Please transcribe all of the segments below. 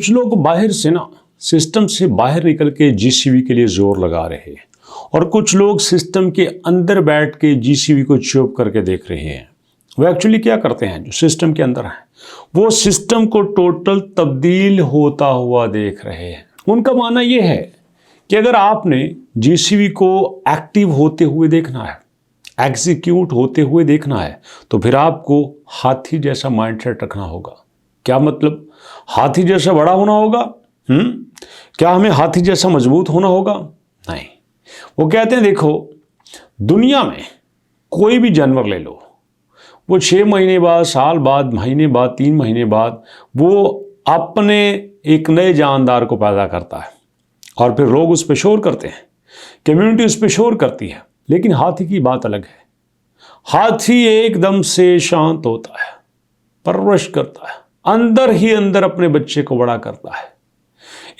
कुछ लोग बाहर से ना सिस्टम से बाहर निकल के जीसीबी के लिए जोर लगा रहे हैं और कुछ लोग सिस्टम के अंदर बैठ के जीसीबी को चुप करके देख रहे हैं। वो एक्चुअली क्या करते हैं, जो सिस्टम के अंदर है वो सिस्टम को टोटल तब्दील होता हुआ देख रहे हैं। उनका मानना ये है कि अगर आपने जीसीबी को एक्टिव होते हुए देखना है, एग्जीक्यूट होते हुए देखना है, तो फिर आपको हाथी जैसा माइंडसेट रखना होगा। क्या मतलब? हाथी जैसा बड़ा होना होगा? क्या हमें हाथी जैसा मजबूत होना होगा? नहीं। वो कहते हैं देखो, दुनिया में कोई भी जानवर ले लो, वो 6 महीने बाद, साल बाद, महीने बाद, 3 महीने बाद वो अपने एक नए जानदार को पैदा करता है और फिर लोग उस पर शोर करते हैं, कम्युनिटी उस पर शोर करती है। लेकिन हाथी की बात अलग है। हाथी एकदम से शांत होता है, परवरिश करता है, अंदर ही अंदर अपने बच्चे को बड़ा करता है।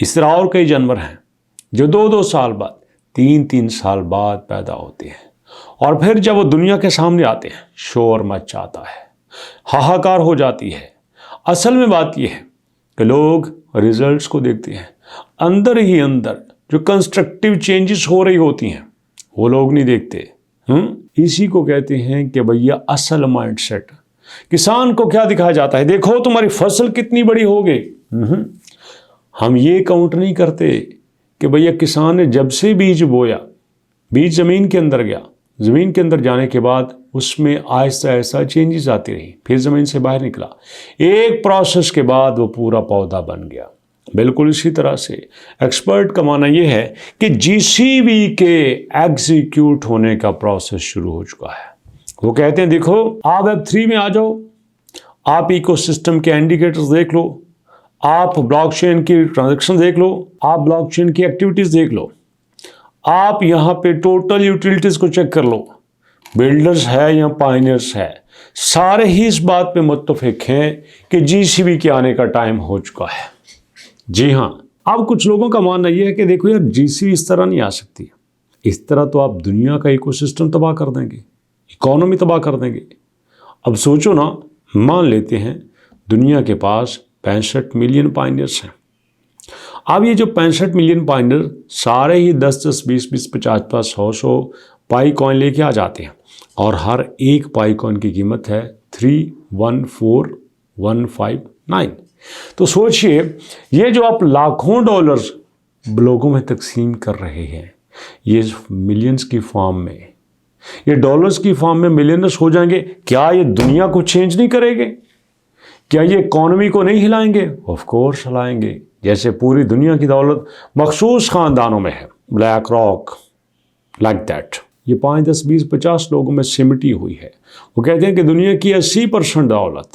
इस तरह और कई जानवर हैं जो 2-2 साल बाद, 3-3 साल बाद पैदा होते हैं और फिर जब वो दुनिया के सामने आते हैं शोर मच जाता है, हाहाकार हो जाती है। असल में बात यह है कि लोग रिजल्ट्स को देखते हैं, अंदर ही अंदर जो कंस्ट्रक्टिव चेंजेस हो रही होती हैं वो लोग नहीं देखते। इसी को कहते हैं कि भैया असल माइंडसेट। किसान को क्या दिखाया जाता है, देखो तुम्हारी फसल कितनी बड़ी हो गई। हम ये काउंट नहीं करते कि भैया किसान ने जब से बीज बोया, बीज जमीन के अंदर गया, जमीन के अंदर जाने के बाद उसमें आहिस्ता आहिस्ता चेंजेस आती रही, फिर जमीन से बाहर निकला, एक प्रोसेस के बाद वो पूरा पौधा बन गया। बिल्कुल इसी तरह से एक्सपर्ट का मानना यह है कि जीसीबी के एग्जीक्यूट होने का प्रोसेस शुरू हो चुका है। वो कहते हैं देखो, आप Web3 में आ जाओ, आप इकोसिस्टम के इंडिकेटर्स देख लो, आप ब्लॉकचेन की ट्रांजैक्शन देख लो, आप ब्लॉकचेन की एक्टिविटीज देख लो, आप यहाँ पे टोटल यूटिलिटीज को चेक कर लो, बिल्डर्स है या पायनियर्स है, सारे ही इस बात पे मुत्तफिक हैं कि जीसीबी के आने का टाइम हो चुका है। जी हाँ, अब कुछ लोगों का मानना यह है कि देखो यार, जीसीबी इस तरह नहीं आ सकती, इस तरह तो आप दुनिया का इकोसिस्टम तबाह कर देंगे, इकोनॉमी तबाह कर देंगे। अब सोचो ना, मान लेते हैं दुनिया के पास 65 मिलियन पायनियर्स हैं। अब ये जो 65 मिलियन पायनियर सारे ही 10-10, 20-20, 50-50, 100-100 पाई कॉइन लेके आ जाते हैं और हर एक पाई कॉइन की कीमत है 314,159। तो सोचिए, ये जो आप लाखों डॉलर्स लोगों में तकसीम कर रहे हैं, ये मिलियंस की फॉर्म में, ये डॉलर्स की फॉर्म में मिलियनर्स हो जाएंगे, क्या ये दुनिया को चेंज नहीं करेंगे? क्या ये इकोनॉमी को नहीं हिलाएंगे? Of course हिलाएंगे। जैसे पूरी दुनिया की दौलत मखसूस खानदानों में है, ब्लैक रॉक, लाइक दैट, ये 5, 10, 20, 50 लोगों में सिमटी हुई है। वो कहते हैं कि दुनिया की 80% दौलत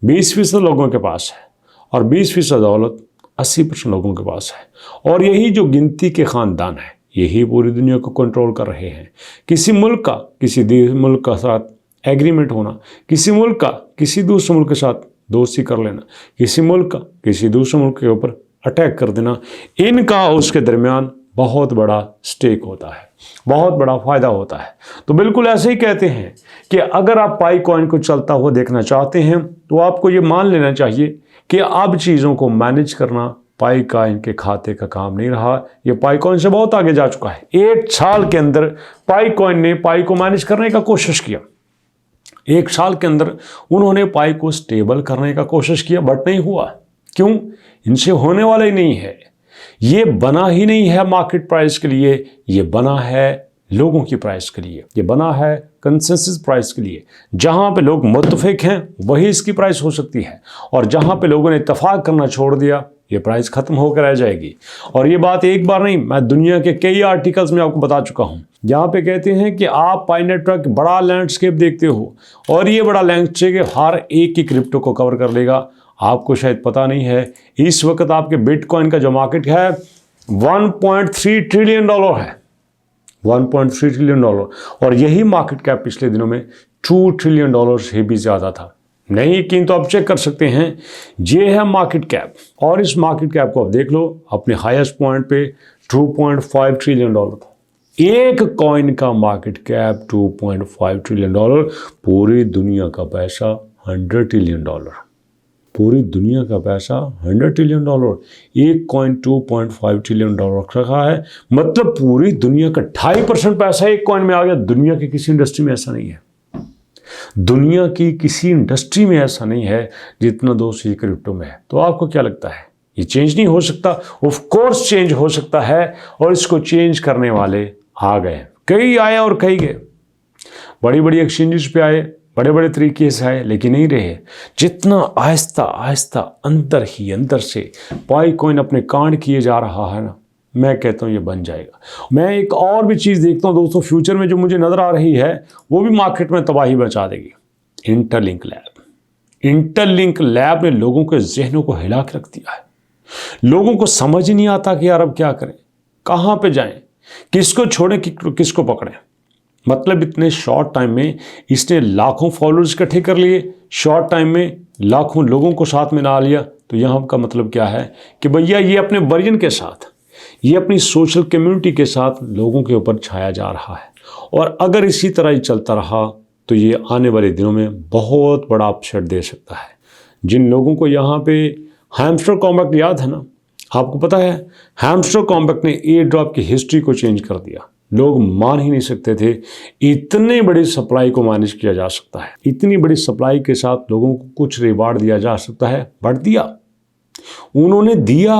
20% लोगों के पास है और 20% दौलत 80% लोगों के पास है। और यही जो गिनती के खानदान है, यही पूरी दुनिया को कंट्रोल कर रहे हैं। किसी मुल्क का किसी मुल्क का साथ एग्रीमेंट होना, किसी मुल्क का किसी दूसरे मुल्क के साथ दोस्ती कर लेना, किसी मुल्क का किसी दूसरे मुल्क के ऊपर अटैक कर देना, इनका उसके दरमियान बहुत बड़ा स्टेक होता है, बहुत बड़ा फ़ायदा होता है। तो बिल्कुल ऐसे ही कहते हैं कि अगर आप पाई कॉइन को चलता हुआ देखना चाहते हैं तो आपको ये मान लेना चाहिए कि अब चीज़ों को मैनेज करना पाई कॉइन के खाते का काम नहीं रहा, ये पाई कॉइन से बहुत आगे जा चुका है। 1 साल के अंदर पाई कॉइन ने पाई को मैनेज करने का कोशिश किया, 1 साल के अंदर उन्होंने पाई को स्टेबल करने का कोशिश किया, बट नहीं हुआ। क्यों? इनसे होने वाला ही नहीं है। ये बना ही नहीं है मार्केट प्राइस के लिए, ये बना है लोगों की प्राइस के लिए, ये बना है कंसेंसस प्राइस के लिए। जहां पे लोग मुत्तफिक हैं वही इसकी प्राइस हो सकती है, और जहां पे लोगों ने इत्तफाक करना छोड़ दिया, ये प्राइस खत्म होकर रह जाएगी। और ये बात एक बार नहीं, मैं दुनिया के कई आर्टिकल्स में आपको बता चुका हूं, जहां पे कहते हैं कि आप पाई नेटवर्क बड़ा लैंडस्केप देखते हो और ये बड़ा लैंडस्केप हर एक की क्रिप्टो को कवर कर लेगा। आपको शायद पता नहीं है, इस वक्त आपके बिटकॉइन का जो मार्केट है 1.3 ट्रिलियन डॉलर है, 1.3 ट्रिलियन डॉलर, और यही मार्केट कैप पिछले दिनों में 2 ट्रिलियन डॉलर से भी ज़्यादा था। नहीं यकीन तो आप चेक कर सकते हैं, ये है मार्केट कैप, और इस मार्केट कैप को आप देख लो, अपने हाईएस्ट पॉइंट पे 2.5 ट्रिलियन डॉलर था। एक कॉइन का मार्केट कैप 2.5 ट्रिलियन डॉलर, पूरी दुनिया का पैसा 100 ट्रिलियन डॉलर। पूरी दुनिया का पैसा $100 ट्रिलियन, एक कॉइन $2.5 ट्रिलियन रख रखा है। मतलब पूरी दुनिया का 2.5% पैसा एक कॉइन में आ गया। दुनिया की किसी इंडस्ट्री में ऐसा नहीं है। दुनिया की किसी इंडस्ट्री में ऐसा नहीं है जितना दोस्तों ये क्रिप्टो में है। तो आपको क्या लगता है, ये चेंज नहीं हो सकता? ऑफ कोर्स चेंज हो सकता है, और इसको चेंज करने वाले आ गए। कई आए और कई गए। बड़ी बड़ी एक्सचेंजेस पे आए, बड़े बड़े तरीके से आए, लेकिन नहीं रहे। जितना आहिस्ता आहिस्ता अंदर ही अंदर से पाई कॉइन अपने कांड किए जा रहा है ना, मैं कहता हूँ ये बन जाएगा। मैं एक और भी चीज़ देखता हूँ दोस्तों, फ्यूचर में जो मुझे नज़र आ रही है वो भी मार्केट में तबाही मचा देगी। Interlink lab. इंटरलिंक लैब ने लोगों के जहनों को हिला के रख दिया है। लोगों को समझ ही नहीं आता कि यार अब क्या करें, कहाँ पे जाएं, किसको छोड़ें, किसको पकड़ें। मतलब इतने शॉर्ट टाइम में इसने लाखों फॉलोअर्स इकट्ठे कर लिए, शॉर्ट टाइम में लाखों लोगों को साथ में ला लिया। तो यहाँ का मतलब क्या है कि भैया ये अपने वर्जन के साथ, ये अपनी सोशल कम्युनिटी के साथ लोगों के ऊपर छाया जा रहा है। और अगर इसी तरह ही चलता रहा तो ये आने वाले दिनों में बहुत बड़ा अपसेट दे सकता है। जिन लोगों को यहाँ पे हैमस्टर कॉम्बैक्ट याद है ना, आपको पता है हैमस्टर कॉम्बैक्ट ने एयर ड्रॉप की हिस्ट्री को चेंज कर दिया। लोग मान ही नहीं सकते थे इतने बड़ी सप्लाई को मैनेज किया जा सकता है। इतनी बड़ी सप्लाई के साथ लोगों को कुछ रिवार्ड दिया जा सकता है। बढ़ दिया, उन्होंने दिया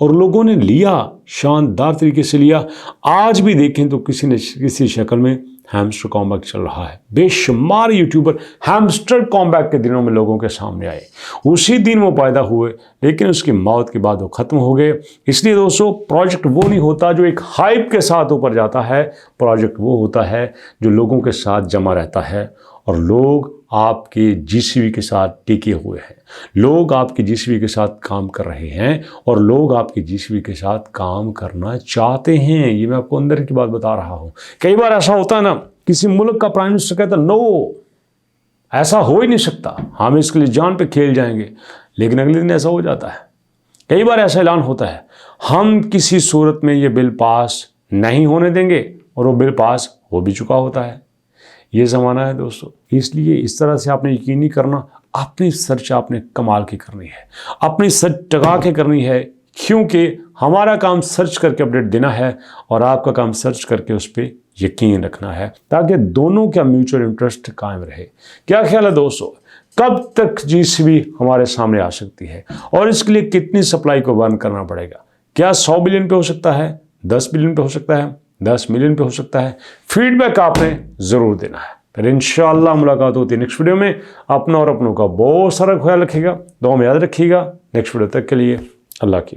और लोगों ने लिया, शानदार तरीके से लिया। आज भी देखें तो किसी न किसी शक्ल में हैमस्टर कॉम्बैक्ट चल रहा है। बेशुमार यूट्यूबर हैमस्टर कॉम्बैक्ट के दिनों में लोगों के सामने आए। उसी दिन वो पैदा हुए, लेकिन उसकी मौत के बाद वो ख़त्म हो गए। इसलिए दोस्तों प्रोजेक्ट वो नहीं होता जो एक हाइप के साथ ऊपर जाता है। प्रोजेक्ट वो होता है जो लोगों के साथ जमा रहता है, और लोग आपके जीसीवी के साथ टिके हुए हैं। लोग आपके जीसीवी के साथ काम कर रहे हैं, और लोग आपके जीसीवी के साथ काम करना चाहते हैं। ये मैं आपको अंदर की बात बता रहा हूँ। कई बार ऐसा होता है ना, किसी मुल्क का प्राइम मिनिस्टर कहता नो, ऐसा हो ही नहीं सकता, हम इसके लिए जान पे खेल जाएंगे, लेकिन अगले दिन ऐसा हो जाता है। कई बार ऐसा ऐलान होता है, हम किसी सूरत में ये बिल पास नहीं होने देंगे, और वो बिल पास हो भी चुका होता है। ये ज़माना है दोस्तों। इसलिए इस तरह से आपने यकीन नहीं करना, अपनी सर्च आपने कमाल की करनी है, अपनी सर्च टगा के करनी है, क्योंकि हमारा काम सर्च करके अपडेट देना है, और आपका काम सर्च करके उस पर यकीन रखना है, ताकि दोनों का म्यूचुअल इंटरेस्ट कायम रहे। क्या ख्याल है दोस्तों, कब तक जीसीबी हमारे सामने आ सकती है, और इसके लिए कितनी सप्लाई को बर्न करना पड़ेगा? क्या 100 बिलियन पे हो सकता है, 10 बिलियन पे हो सकता है, 10 मिलियन पे हो सकता है? फीडबैक आपने ज़रूर देना है। फिर इंशाअल्लाह मुलाकात होती है नेक्स्ट वीडियो में। अपना और अपनों का बहुत सारा ख्याल रखिएगा, दुआ में याद रखिएगा। नेक्स्ट वीडियो तक के लिए अल्लाह की